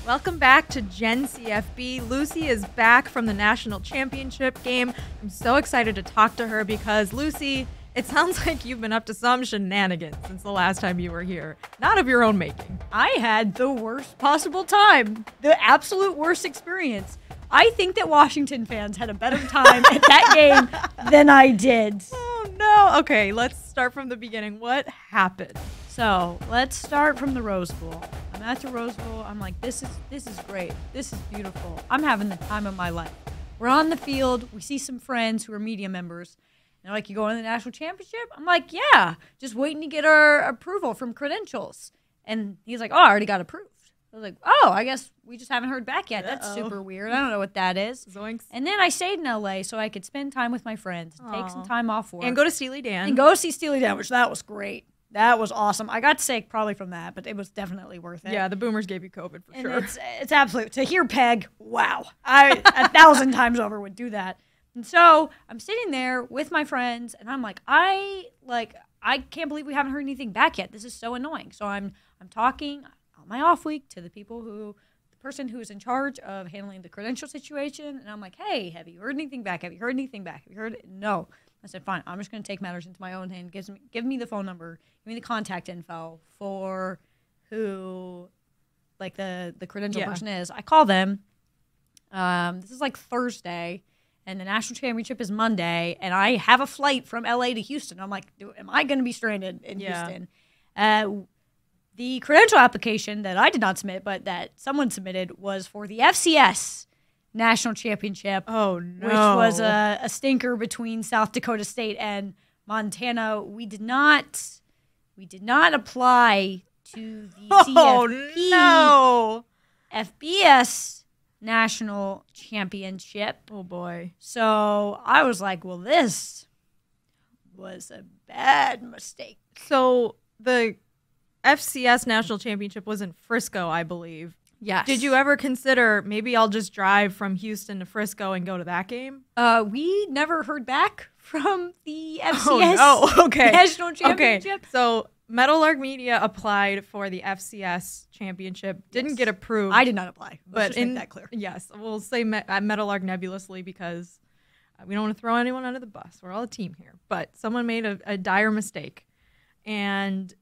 Welcome back to Gen-CFB. Lucy is back from the national championship game. I'm so excited to talk to her because, Lucy, it sounds like you've been up to some shenanigans since the last time you were here. Not of your own making. I had the worst possible time. The absolute worst experience. I think that Washington fans had a better time at that game than I did. Oh, no. Okay, let's start from the beginning. What happened? So let's start from the Rose Bowl. I'm at the Rose Bowl. I'm like, this is great. This is beautiful. I'm having the time of my life. We're on the field. We see some friends who are media members. And they're like, you going to the national championship? I'm like, yeah. Just waiting to get our approval from credentials. And he's like, oh, I already got approved. I was like, oh, I guess we just haven't heard back yet. That's super weird. I don't know what that is. Zoinks. And then I stayed in L.A. so I could spend time with my friends, take some time off work. And go to Steely Dan. And go see Steely Dan, which that was great. That was awesome. I got sick probably from that, but it was definitely worth it. Yeah, the boomers gave you COVID for sure. It's absolute. To hear Peg, wow. I 1,000 times over would do that. And so I'm sitting there with my friends, and I'm like, I can't believe we haven't heard anything back yet. This is so annoying. So I'm talking on my off week to the person who is in charge of handling the credential situation, and I'm like, hey, have you heard anything back? Have you heard anything back? Have you heard it? No. I said, fine, I'm just going to take matters into my own hand. Give me the phone number. Give me the contact info for who, like, the credential person is. I call them. This is, like, Thursday, and the national championship is Monday, and I have a flight from L.A. to Houston. I'm like, am I going to be stranded in Houston? The credential application that I did not submit, but that someone submitted, was for the FCS national championship. Oh, no. Which was a stinker between South Dakota State and Montana. We did not apply to the CFB FBS national championship. Oh boy. So I was like, well, this was a bad mistake. So the FCS national championship was in Frisco, I believe. Yes. Did you ever consider maybe I'll just drive from Houston to Frisco and go to that game? We never heard back from the FCS national championship. Okay. So Meadowlark Media applied for the FCS championship, didn't get approved. I did not apply. Let's just make that clear. Yes, we'll say Meadowlark nebulously because we don't want to throw anyone under the bus. We're all a team here. But someone made a dire mistake and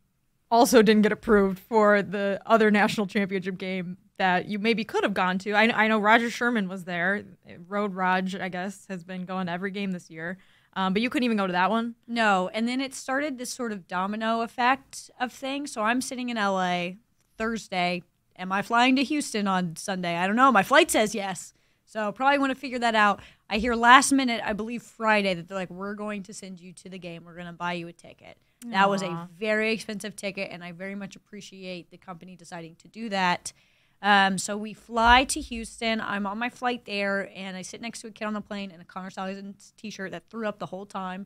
also didn't get approved for the other national championship game that you maybe could have gone to. I know Roger Sherman was there. Road Raj, I guess, has been going to every game this year. But you couldn't even go to that one? No. And then it started this sort of domino effect of things. So I'm sitting in L.A. Thursday. Am I flying to Houston on Sunday? I don't know. My flight says yes. So probably want to figure that out. I hear last minute, I believe Friday, that they're like, we're going to send you to the game. We're going to buy you a ticket. That was a very expensive ticket, and I very much appreciate the company deciding to do that. So we fly to Houston. I'm on my flight there, and I sit next to a kid on the plane in a Connor Saladin's t-shirt that threw up the whole time,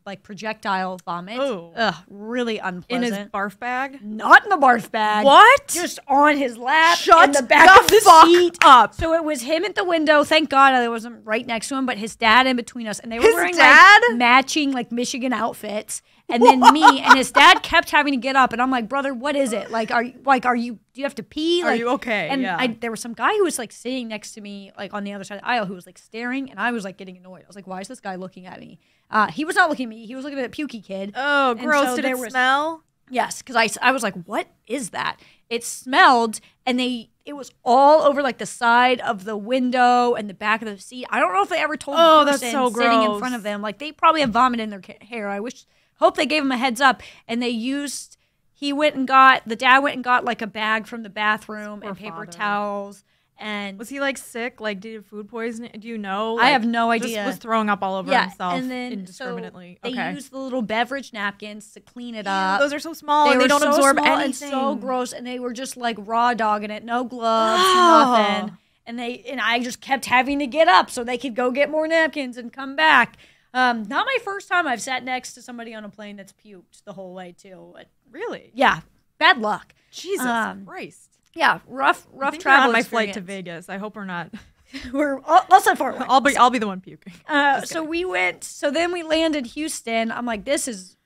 like projectile vomit. Oh. Ugh, really unpleasant. In his barf bag? Not in the barf bag. What? Just on his lap. Shut in the back of the seat. Up. So it was him at the window. Thank God I wasn't right next to him, but his dad in between us, and they were wearing like matching like Michigan outfits. And then me and his dad kept having to get up, and I'm like, brother, what is it? Like, are you? Do you have to pee? Are you okay? And there was some guy who was like sitting next to me, like on the other side of the aisle, who was like staring, and I was like getting annoyed. I was like, why is this guy looking at me? He was not looking at me. He was looking at that pukey kid. Oh, gross! So did it smell? Yes, because I was like, what is that? It smelled, and it was all over like the side of the window and the back of the seat. I don't know if they ever told the person sitting in front of them. Like they probably have vomit in their hair. Hope they gave him a heads up. And the dad went and got like a bag from the bathroom and paper towels. And was he like sick? Like did he have food poisoning? Do you know? I have no idea. Just was throwing up all over himself and then, indiscriminately. So they used the little beverage napkins to clean it up. Those are so small and they don't absorb anything. And so gross. And they were just like raw dogging it. No gloves, nothing. And I just kept having to get up so they could go get more napkins and come back. Not my first time I've sat next to somebody on a plane that's puked the whole way too. But really? Yeah. Bad luck. Jesus Christ. Yeah, rough travel. On my flight to Vegas. I hope we're not. I'll set far away. I'll be the one puking. So then we landed Houston. I'm like, this is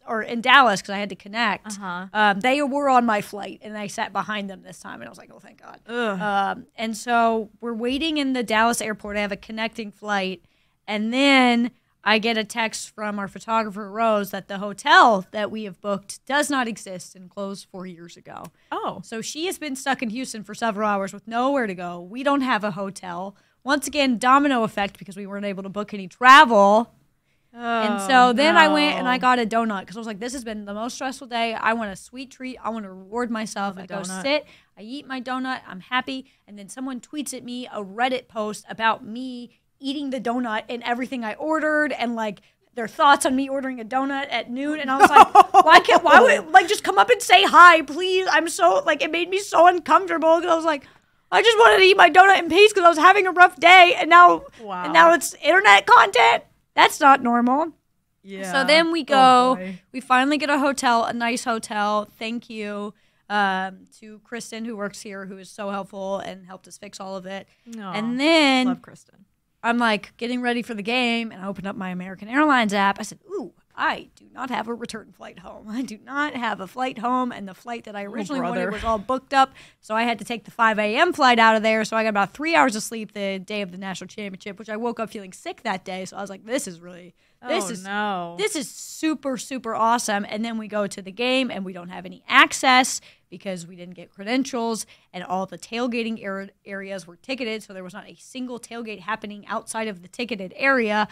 or in Dallas, because I had to connect. Uh-huh. They were on my flight, and I sat behind them this time, and I was like, oh, thank God. And so we're waiting in the Dallas airport. I have a connecting flight, and then I get a text from our photographer, Rose, that the hotel that we have booked does not exist and closed 4 years ago. Oh. So she has been stuck in Houston for several hours with nowhere to go. We don't have a hotel. Once again, domino effect, because we weren't able to book any travel. And so then I went and I got a donut, because I was like, this has been the most stressful day. I want a sweet treat. I want to reward myself. I go sit, I eat my donut, I'm happy. And then someone tweets at me a Reddit post about me eating the donut and everything I ordered, and like their thoughts on me ordering a donut at noon. And I was like, why would, like, just come up and say hi, please? I'm so, like, it made me so uncomfortable, because I was like, I just wanted to eat my donut in peace because I was having a rough day, and now it's internet content. That's not normal. Yeah. So then we go, we finally get a hotel, a nice hotel. Thank you to Kristen, who works here, who is so helpful and helped us fix all of it. No, and then love Kristen. I'm like getting ready for the game, and I opened up my American Airlines app. I said, ooh, I do not have a return flight home. I do not have a flight home, and the flight that I originally wanted was all booked up, so I had to take the 5 a.m. flight out of there, so I got about 3 hours of sleep the day of the national championship, which I woke up feeling sick that day, so I was like, this is super, super awesome. And then we go to the game, and we don't have any access because we didn't get credentials, and all the tailgating areas were ticketed, so there was not a single tailgate happening outside of the ticketed area.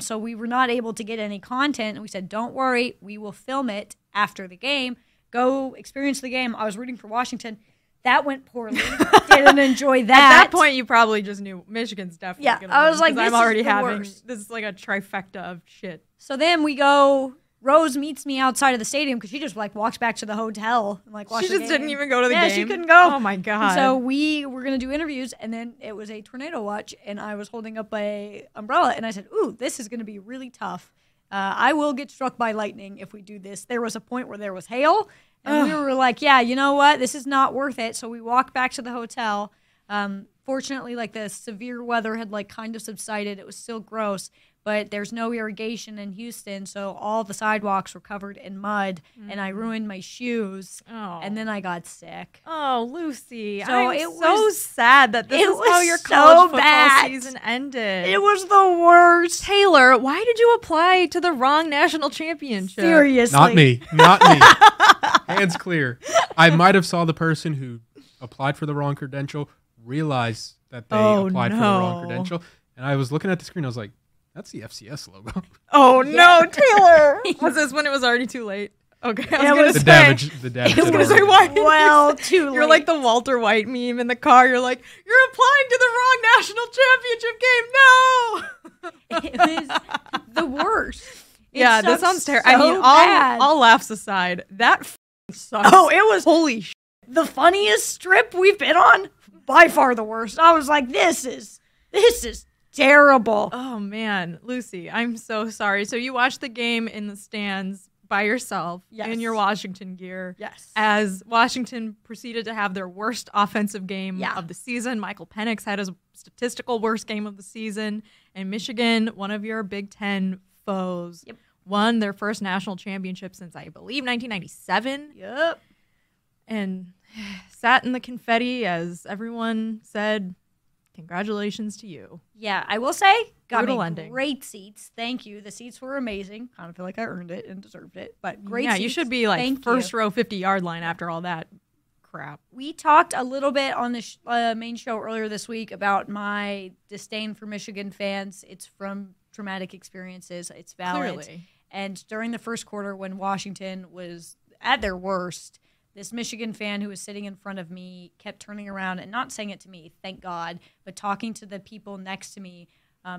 So we were not able to get any content, and we said, don't worry, we will film it after the game. Go experience the game. I was rooting for Washington. That went poorly. Didn't enjoy that. At that point, you probably just knew Michigan's definitely going to win. I was like, I'm already having, this is like a trifecta of shit. So then we go, Rose meets me outside of the stadium, because she just like walks back to the hotel and like watched the game. She just didn't even go to the game? Yeah, she couldn't go. Oh my God. And so we were going to do interviews, and then it was a tornado watch, and I was holding up a umbrella, and I said, ooh, this is going to be really tough. I will get struck by lightning if we do this. There was a point where there was hail, and we were like, yeah, you know what? This is not worth it. So we walked back to the hotel. Fortunately, like, the severe weather had like kind of subsided. It was still gross, but there's no irrigation in Houston, so all the sidewalks were covered in mud, and I ruined my shoes, and then I got sick. Oh, Lucy. So I'm it so was sad that this is how your so college football bad. season ended. It was the worst. Taylor, why did you apply to the wrong national championship? Seriously. Not me. Not me. Hands clear. I might have saw the person who applied for the wrong credential realize that they applied for the wrong credential, and I was looking at the screen. I was like, that's the FCS logo. Oh, no, Taylor. Was this when it was already too late? Okay, I was going to say. The damage. I was going to say, why? Well, too late. You're like the Walter White meme in the car. You're like, you're applying to the wrong national championship game. No. It was the worst. Yeah, this sounds terrible. So I mean, all laughs aside, that sucks. Oh, it was holy shit. The funniest strip we've been on. By far the worst. I was like, this is terrible. Oh, man. Lucy, I'm so sorry. So you watched the game in the stands by yourself in your Washington gear. Yes. As Washington proceeded to have their worst offensive game of the season. Michael Penix had his statistical worst game of the season. And Michigan, one of your Big Ten foes, won their first national championship since, I believe, 1997. Yep. And sat in the confetti as everyone said, congratulations to you. Yeah, I will say, got Brutal me ending. Great seats. Thank you. The seats were amazing. Kind of feel like I earned it and deserved it, but great seats. Yeah, you should be like Thank first you. row 50-yard line after all that crap. We talked a little bit on the main show earlier this week about my disdain for Michigan fans. It's from traumatic experiences. It's valid. Clearly. And during the first quarter, when Washington was at their worst, this Michigan fan who was sitting in front of me kept turning around and not saying it to me, thank God, but talking to the people next to me,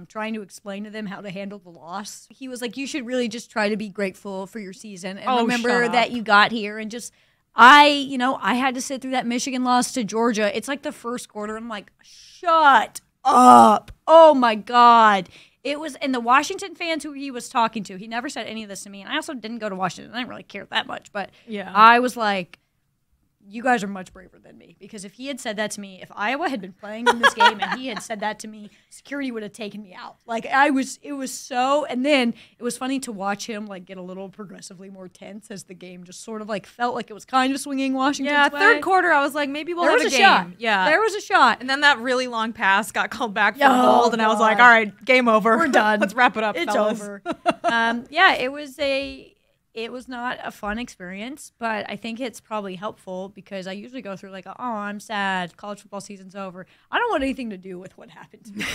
trying to explain to them how to handle the loss. He was like, you should really just try to be grateful for your season and remember that you got here. And just, I had to sit through that Michigan loss to Georgia. It's like the first quarter. I'm like, shut up. Oh, my God. It was, and the Washington fans who he was talking to, he never said any of this to me. And I also didn't go to Washington. I didn't really care that much. But I was like, you guys are much braver than me, because if he had said that to me, if Iowa had been playing in this game and he had said that to me, security would have taken me out. Like it was so, and then it was funny to watch him like get a little progressively more tense as the game just sort of like felt like it was kind of swinging Washington's way. Third quarter, I was like, maybe we'll have a game. Shot. Yeah, there was a shot. And then that really long pass got called back for hold, and I was like, all right, game over. We're done. Let's wrap it up, It's fellas. over. It was not a fun experience, but I think it's probably helpful because I usually go through like, oh, I'm sad, college football season's over. I don't want anything to do with what happened to me.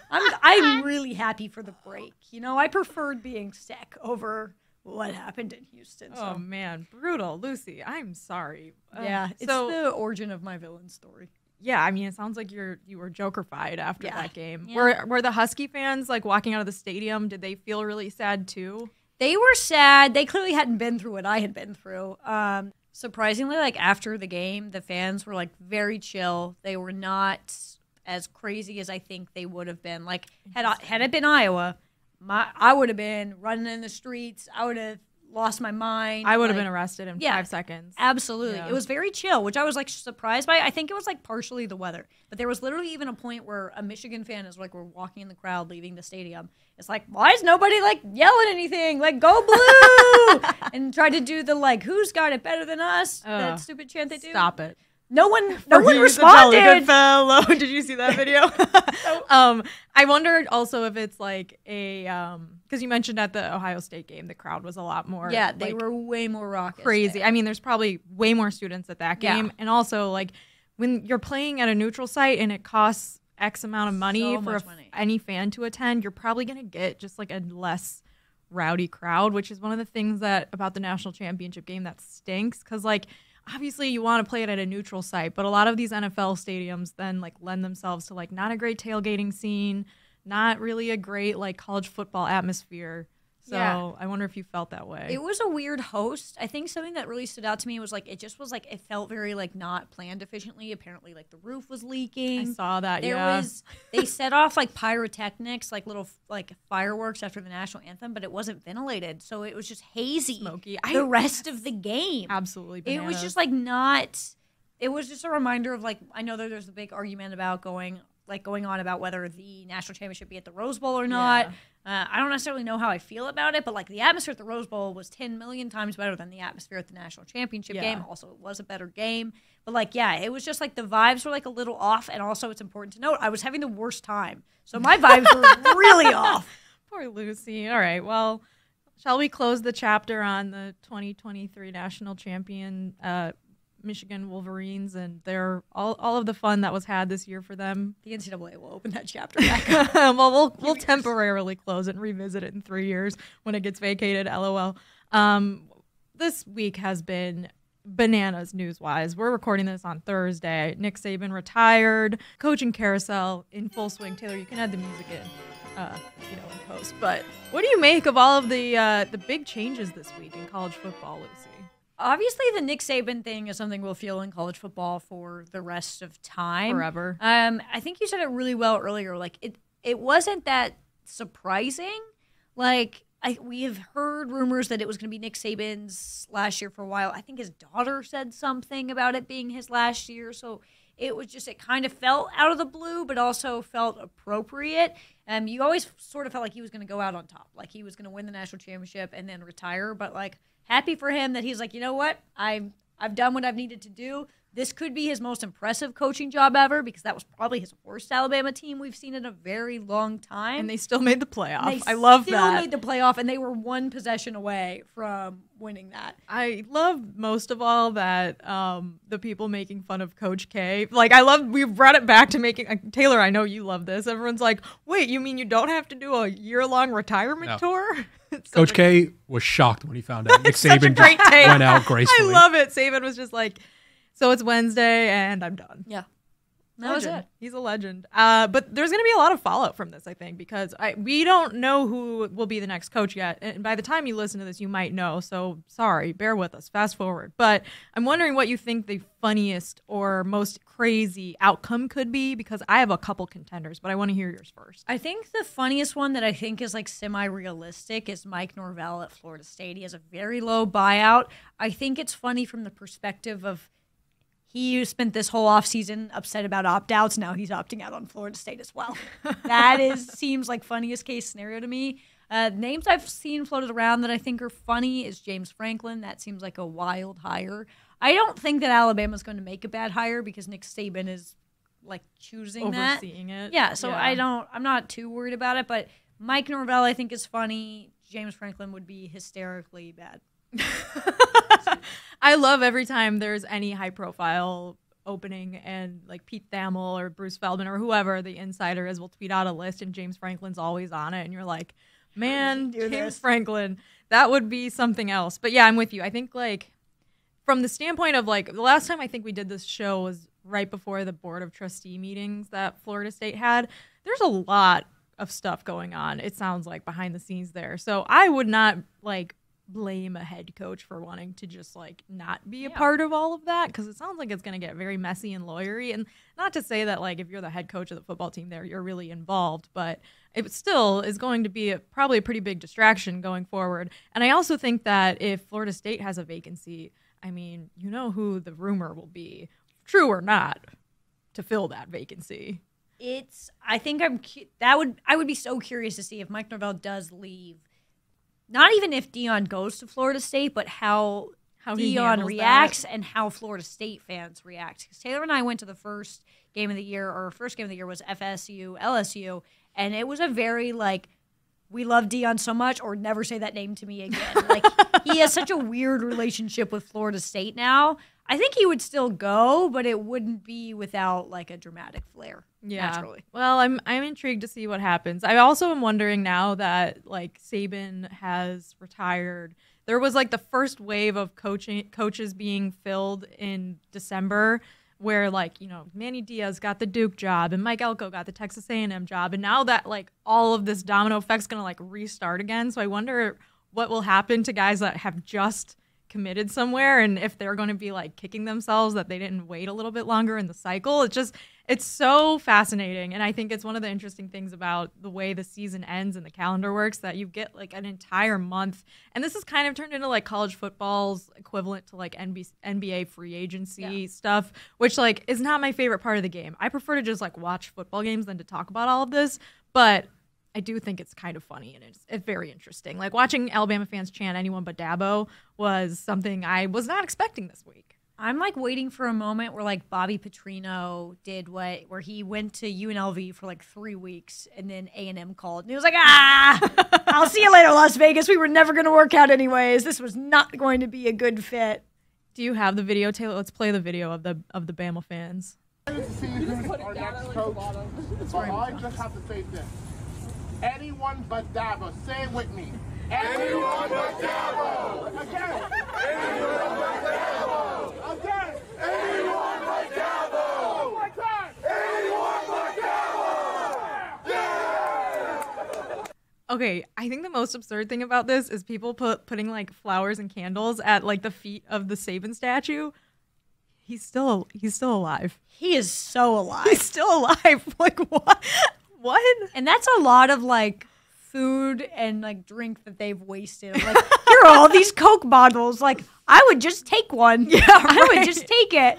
I'm really happy for the break. You know, I preferred being sick over what happened in Houston. So. Oh, man. Brutal. Lucy, I'm sorry. Yeah, it's the origin of my villain story. Yeah, I mean, it sounds like you were joker-fied after that game. Yeah. Were the Husky fans, like, walking out of the stadium, did they feel really sad, too? They were sad. They clearly hadn't been through what I had been through. Surprisingly, like, after the game, the fans were, like, very chill. They were not as crazy as I think they would have been. Like, had it been Iowa, I would have been running in the streets. I would have lost my mind. I would have been arrested in 5 seconds. Absolutely. Yeah. It was very chill, which I was like surprised by. I think it was like partially the weather, but there was literally even a point where a Michigan fan is like, we're walking in the crowd leaving the stadium. It's like, why is nobody like yelling anything? Like, go blue! And tried to do the like, who's got it better than us? That stupid chant they do. Stop it. No one responded. Good fellow. Did you see that video? I wondered also if it's like a because you mentioned at the Ohio State game the crowd was a lot more. Yeah, they like, were way more raucous. crazy. there. I mean, there's probably way more students at that game, and also like when you're playing at a neutral site and it costs X amount of money So for much money. any fan to attend, you're probably gonna get just like a less rowdy crowd, which is one of the things that about the national championship game that stinks because like. Obviously, you want to play it at a neutral site, but a lot of these NFL stadiums then like lend themselves to like not a great tailgating scene, not really a great like college football atmosphere. So I wonder if you felt that way. It was a weird host. I think something that really stood out to me was like it just was like it felt very like not planned efficiently. Apparently, like the roof was leaking. I saw that. They set off like pyrotechnics, like little like fireworks after the national anthem, but it wasn't ventilated, so it was just hazy. Smoky. The rest of the game, Absolutely. it was just like not. It was just a reminder of like I know that there's a big argument about going on about whether the national championship be at the Rose Bowl or not. I don't necessarily know how I feel about it, but like the atmosphere at the Rose Bowl was 10 million times better than the atmosphere at the national championship game. Also, it was a better game. But like, it was just like the vibes were like a little off. And also it's important to note, I was having the worst time. So my vibes were really off. Poor Lucy. All right. Well, shall we close the chapter on the 2023 national champion Michigan Wolverines and their all of the fun that was had this year for them? The NCAA will open that chapter back up. Well, we'll temporarily close it and revisit it in 3 years when it gets vacated. LOL. This week has been bananas news-wise. We're recording this on Thursday. Nick Saban retired. Coaching carousel in full swing. Taylor, you can add the music in, in post. But what do you make of all of the big changes this week in college football, Lucy? Obviously, the Nick Saban thing is something we'll feel in college football for the rest of time. Forever. I think you said it really well earlier. Like, it wasn't that surprising. Like, we have heard rumors that it was going to be Nick Saban's last year for a while. I think his daughter said something about it being his last year. So it was just, it kind of felt out of the blue, but also felt appropriate. You always sort of felt like he was going to go out on top. Like, he was going to win the national championship and then retire. But, like, happy for him that he's like, you know what? I've done what I've needed to do. This could be his most impressive coaching job ever because that was probably his worst Alabama team we've seen in a very long time. And they still made the playoff. I love that. They still made the playoff, and they were one possession away from winning that. I love most of all that the people making fun of Coach K. Like, I love, we brought it back to making, Taylor, I know you love this. Everyone's like, wait, you mean you don't have to do a year-long retirement tour? Coach K was shocked when he found out Nick Saban great just take. went out gracefully. I love it. Saban was just like, so it's Wednesday and I'm done. Yeah. That was it. He's a legend. But there's going to be a lot of fallout from this, I think, because we don't know who will be the next coach yet. And by the time you listen to this, you might know. So sorry, bear with us. Fast forward. But I'm wondering what you think the funniest or most crazy outcome could be, because I have a couple contenders, but I want to hear yours first. I think the funniest one that I think is like semi-realistic is Mike Norvell at Florida State. He has a very low buyout. I think it's funny from the perspective of he spent this whole offseason upset about opt-outs. Now he's opting out on Florida State as well. That seems like funniest case scenario to me. Names I've seen floated around that I think are funny is James Franklin. That seems like a wild hire. I don't think that Alabama's going to make a bad hire because Nick Saban is like choosing overseeing it. Yeah, so I'm not too worried about it. But Mike Norvell I think is funny. James Franklin would be hysterically bad. I love every time there's any high profile opening and like Pete Thamel or Bruce Feldman or whoever the insider is will tweet out a list and James Franklin's always on it and you're like, man, James Franklin, that would be something else. But yeah, I'm with you. I think like from the standpoint of like the last time I think we did this show was right before the board of trustee meetings that Florida State had. There's a lot of stuff going on, it sounds like, behind the scenes there. So I would not like blame a head coach for wanting to just like not be a part of all of that, because it sounds like it's going to get very messy and lawyery. And not to say that like if you're the head coach of the football team there, you're really involved, but it still is going to be probably a pretty big distraction going forward. And I also think that if Florida State has a vacancy, I mean, you know who the rumor will be, true or not, to fill that vacancy. I would be so curious to see if Mike Norvell does leave. Not even if Deion goes to Florida State, but how Deion reacts and how Florida State fans react. Because Taylor and I went to the first game of the year, or first game of the year was FSU, LSU, and it was a very like, we love Deion so much, or never say that name to me again. Like, he has such a weird relationship with Florida State now. I think he would still go, but it wouldn't be without like a dramatic flair. Yeah. Naturally. Well, I'm intrigued to see what happens. I also am wondering now that like Saban has retired. There was like the first wave of coaches being filled in December, where like, you know, Manny Diaz got the Duke job and Mike Elko got the Texas A&M job, and now that like all of this domino effect's gonna like restart again. So I wonder what will happen to guys that have just committed somewhere, and if they're going to be like kicking themselves that they didn't wait a little bit longer in the cycle. It's so fascinating, and I think it's one of the interesting things about the way the season ends and the calendar works, that you get like an entire month, and this is kind of turned into like college football's equivalent to like NBA free agency stuff, which like is not my favorite part of the game. I prefer to just like watch football games than to talk about all of this, but I do think it's kind of funny, and it's very interesting. Like watching Alabama fans chant anyone but Dabo was something I was not expecting this week. I'm like waiting for a moment where like Bobby Petrino did where he went to UNLV for like 3 weeks and then A&M called and he was like, I'll see you later, Las Vegas. We were never going to work out anyways. This was not going to be a good fit. Do you have the video, Taylor? Let's play the video of the Bama fans. See who's our next coach. But I just have to say this. Anyone but Dabo. Say it with me. Anyone but Dabo. Again. Anyone but Dabo. Again. Anyone but Dabo. One more time. Anyone but Dabo. Yeah. Okay, I think the most absurd thing about this is people putting like flowers and candles at like the feet of the Saban statue. He's still alive. He is so alive. He's still alive. Like what? What? And that's a lot of like food and like drink that they've wasted. Like, here are all these Coke bottles. Like, I would just take one. Yeah, I would just take it.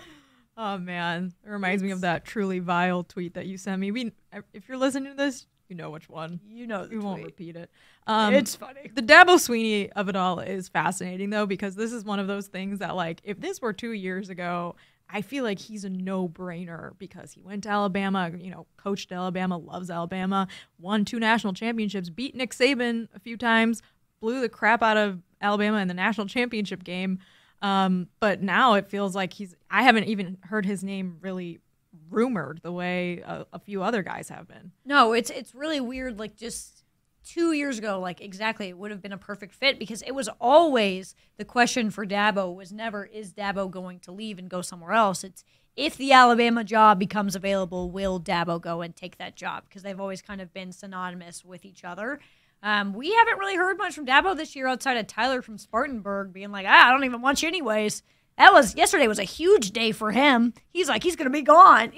Oh man, it reminds me of that truly vile tweet that you sent me. If you're listening to this, you know which one. You know, we won't repeat it. It's funny. The Dabo Sweeney of it all is fascinating though, because this is one of those things that like if this were 2 years ago, I feel like he's a no-brainer because he went to Alabama, you know, coached Alabama, loves Alabama, won 2 national championships, beat Nick Saban a few times, blew the crap out of Alabama in the national championship game. But now it feels like I haven't even heard his name really rumored the way a few other guys have been. No, it's really weird. Like just 2 years ago, like exactly, it would have been a perfect fit because it was always the question for Dabo was never, is Dabo going to leave and go somewhere else? It's, if the Alabama job becomes available, will Dabo go and take that job? Because they've always kind of been synonymous with each other. We haven't really heard much from Dabo this year outside of Tyler from Spartanburg being like, I don't even want you anyways. Yesterday was a huge day for him. He's like, he's going to be gone.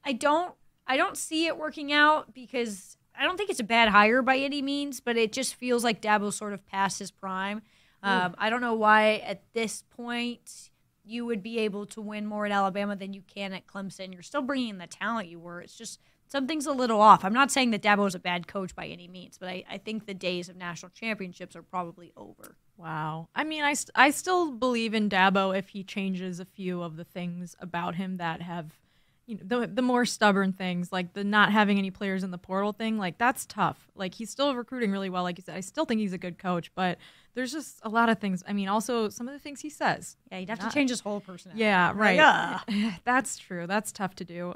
I don't see it working out because I don't think it's a bad hire by any means, but it just feels like Dabo's sort of past his prime. I don't know why at this point you would be able to win more at Alabama than you can at Clemson. You're still bringing in the talent you were. It's just something's a little off. I'm not saying that Dabo is a bad coach by any means, but I think the days of national championships are probably over. Wow. I mean, I still believe in Dabo if he changes a few of the things about him that have, you know, the more stubborn things, like the not having any players in the portal thing. Like, that's tough. Like, he's still recruiting really well. Like you said, I still think he's a good coach, but there's just a lot of things. I mean, also some of the things he says. Yeah, you'd have to change his whole personality. Yeah, right. Like, That's true. That's tough to do.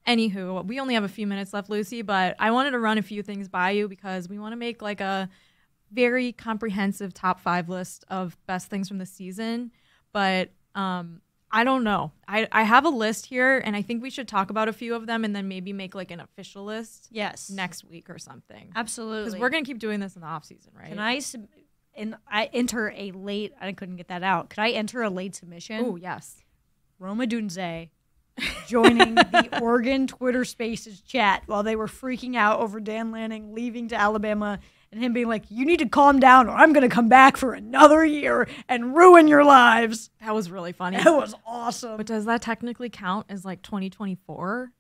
Anywho, we only have a few minutes left, Lucy, but I wanted to run a few things by you because we want to make like a very comprehensive top 5 list of best things from the season. But I don't know. I have a list here, and I think we should talk about a few of them and then maybe make like an official list next week or something. Absolutely. Because we're going to keep doing this in the off season, right? Can I enter a late, I couldn't get that out. Could I enter a late submission? Oh, yes. Roma Dunze joining the Oregon Twitter Spaces chat while they were freaking out over Dan Lanning leaving to Alabama and him being like, you need to calm down or I'm going to come back for another year and ruin your lives. That was really funny. That was awesome. But does that technically count as like 2024?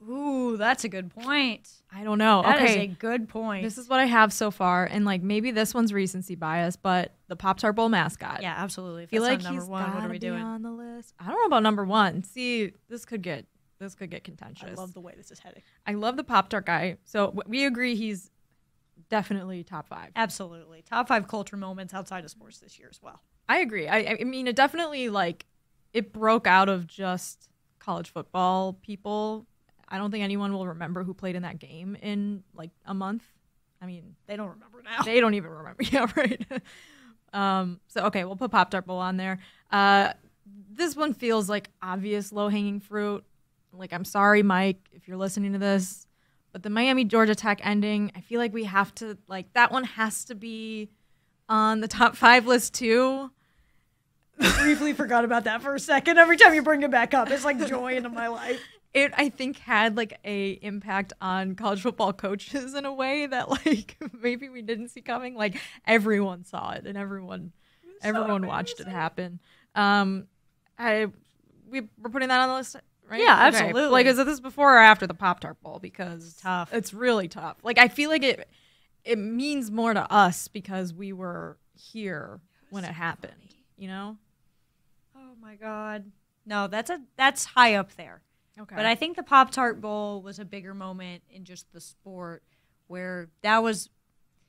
Ooh, that's a good point. I don't know. That is okay. a good point. This is what I have so far, and like maybe this one's recency bias, but the Pop-Tart Bowl mascot. Yeah, absolutely. If I feel that's like not number he's one, what are we be doing? on the list. I don't know about number 1. See, this could get contentious. I love the way this is heading. I love the Pop-Tart guy. So we agree he's definitely top 5. Absolutely. Top 5 culture moments outside of sports this year as well. I agree. I mean, it definitely like it broke out of just college football people. I don't think anyone will remember who played in that game in like a month. I mean, they don't remember now. They don't even remember. Yeah, right. So, okay, we'll put Pop-Tart Bowl on there. This one feels like obvious low-hanging fruit. Like, I'm sorry, Mike, if you're listening to this, but the Miami-Georgia Tech ending, I feel like we have to, like, that one has to be on the top 5 list too. I briefly forgot about that for a second. Every time you bring it back up, it's like joy into my life. It, I think, had like a impact on college football coaches in a way that like maybe we didn't see coming. Like everyone saw it and everyone watched it happen. We're putting that on the list, right? Yeah, absolutely. Like, is this before or after the Pop-Tart Bowl? Because it's tough. It's really tough. Like, I feel like it means more to us because we were here when it happened. Funny. You know? Oh my God. No, that's high up there. Okay. But I think the Pop-Tart Bowl was a bigger moment in just the sport where that was,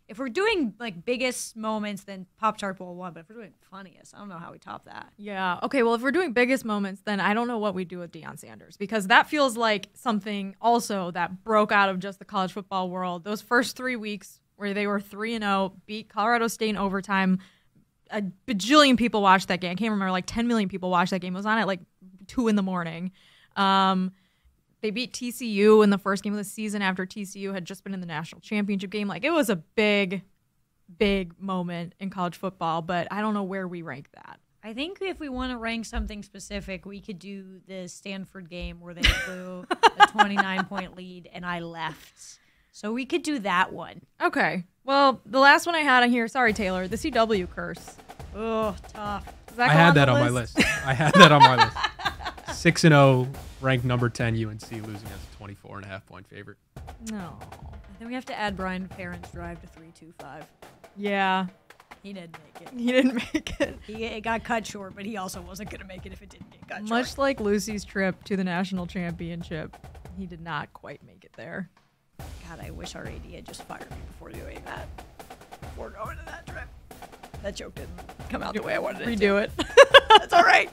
if we're doing like biggest moments, then Pop-Tart Bowl won. But if we're doing funniest, I don't know how we top that. Yeah. Okay. Well, if we're doing biggest moments, then I don't know what we do with Deion Sanders because that feels like something also that broke out of just the college football world. Those first 3 weeks where they were 3-0, beat Colorado State in overtime. A bajillion people watched that game. I can't remember, like 10 million people watched that game. It was on at like 2 a.m. They beat TCU in the first game of the season after TCU had just been in the national championship game. Like, it was a big, big moment in college football, but I don't know where we rank that. I think if we want to rank something specific, we could do the Stanford game where they blew a 29-point lead and I left. So we could do that one. Okay. Well, the last one I had on here, sorry, Taylor, the CW curse. Oh, tough. I had that on my list. I had that on my list. 6-0, ranked number 10 UNC, losing as a 24.5-point favorite. No. Then we have to add Brian Parent's drive to 3-2-5. Yeah. He didn't make it. He didn't make it. It got cut short, but he also wasn't going to make it if it didn't get cut short. Much like Lucy's trip to the national championship, he did not quite make it there. God, I wish our AD had just fired me before doing that. Before going to that trip. That joke didn't come out the way I wanted it to. Redo it. That's all right.